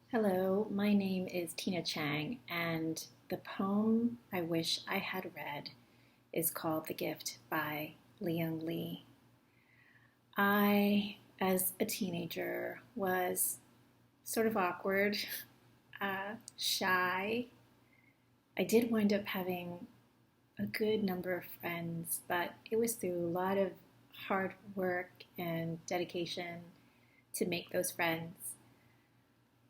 Hello, my name is Tina Chang, and the poem I wish I had read is called The Gift by Leon Lee. I, as a teenager, was sort of awkward, shy. I did wind up having a good number of friends, but it was through a lot of hard work and dedication to make those friends.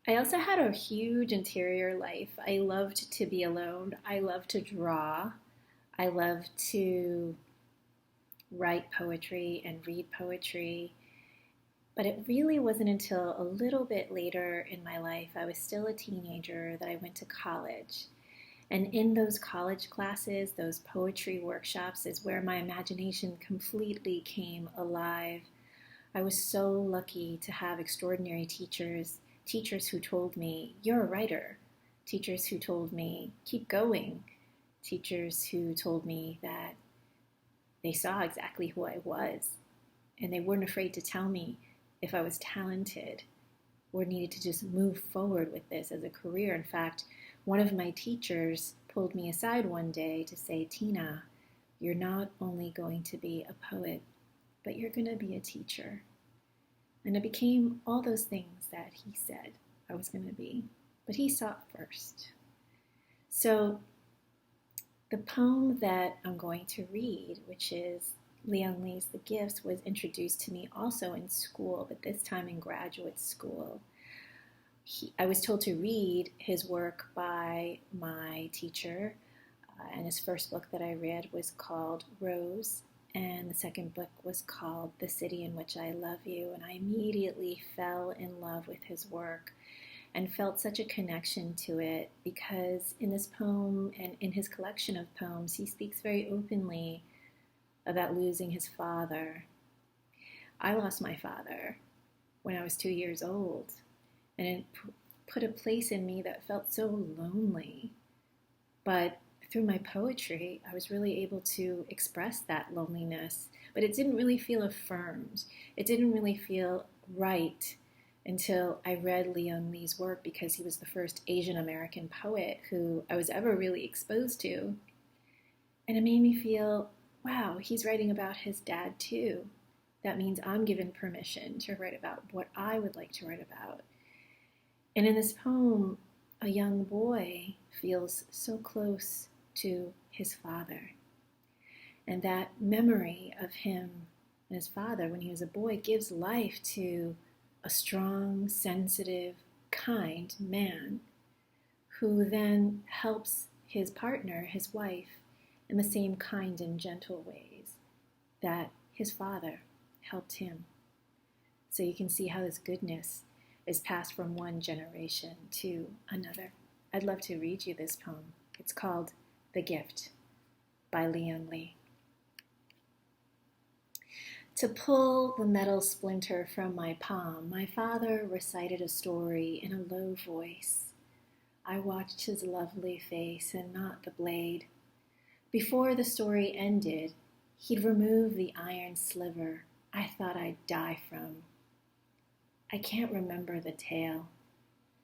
I also had a huge interior life. I loved to be alone. I loved to draw. I loved to write poetry and read poetry. But it really wasn't until a little bit later in my life, I was still a teenager, that I went to college. And in those college classes, those poetry workshops, is where my imagination completely came alive. I was so lucky to have extraordinary teachers who told me, "You're a writer," teachers who told me, "Keep going," teachers who told me that they saw exactly who I was, and they weren't afraid to tell me if I was talented or needed to just move forward with this as a career. In fact, one of my teachers pulled me aside one day to say, "Tina, you're not only going to be a poet, but you're going to be a teacher." And I became all those things that he said I was going to be, but he saw it first. So the poem that I'm going to read, which is Leon Lee's The Gifts, was introduced to me also in school, but this time in graduate school. I was told to read his work by my teacher, and his first book that I read was called Rose, and the second book was called The City in Which I Love You, and I immediately fell in love with his work and felt such a connection to it because in this poem and in his collection of poems, he speaks very openly about losing his father. I lost my father when I was 2 years old, and it put a place in me that felt so lonely. But through my poetry, I was really able to express that loneliness, but it didn't really feel affirmed. It didn't really feel right until I read Leon Lee's work, because he was the first Asian American poet who I was ever really exposed to. And it made me feel, wow, he's writing about his dad too. That means I'm given permission to write about what I would like to write about. And in this poem, a young boy feels so close to his father. And that memory of him and his father when he was a boy gives life to a strong, sensitive, kind man who then helps his partner, his wife, in the same kind and gentle ways that his father helped him. So you can see how this goodness is passed from one generation to another. I'd love to read you this poem. It's called The Gift by Leon Lee. To pull the metal splinter from my palm, my father recited a story in a low voice. I watched his lovely face and not the blade. Before the story ended, he'd remove the iron sliver I thought I'd die from. I can't remember the tale,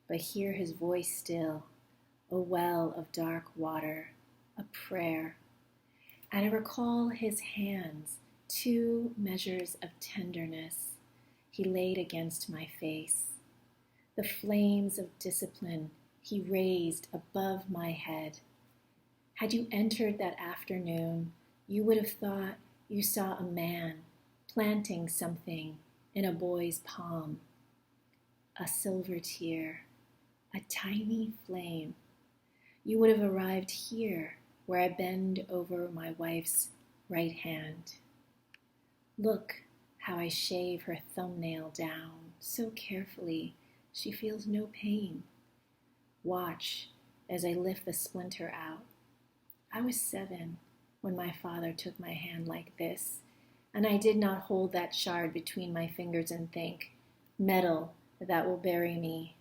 but hear his voice still, a well of dark water, a prayer. And I recall his hands, 2 measures of tenderness he laid against my face. The flames of discipline he raised above my head. Had you entered that afternoon, you would have thought you saw a man planting something in a boy's palm. A silver tear, a tiny flame. You would have arrived here where I bend over my wife's right hand. Look how I shave her thumbnail down so carefully she feels no pain. Watch as I lift the splinter out. I was 7 when my father took my hand like this, and I did not hold that shard between my fingers and think, metal that will bury me.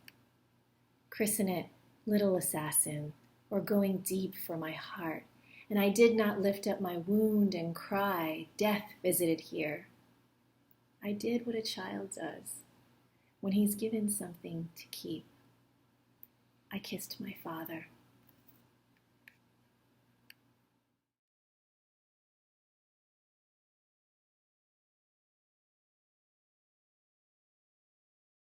Christen it Little Assassin, or Going Deep for my heart, and I did not lift up my wound and cry, Death visited here. I did what a child does when he's given something to keep. I kissed my father.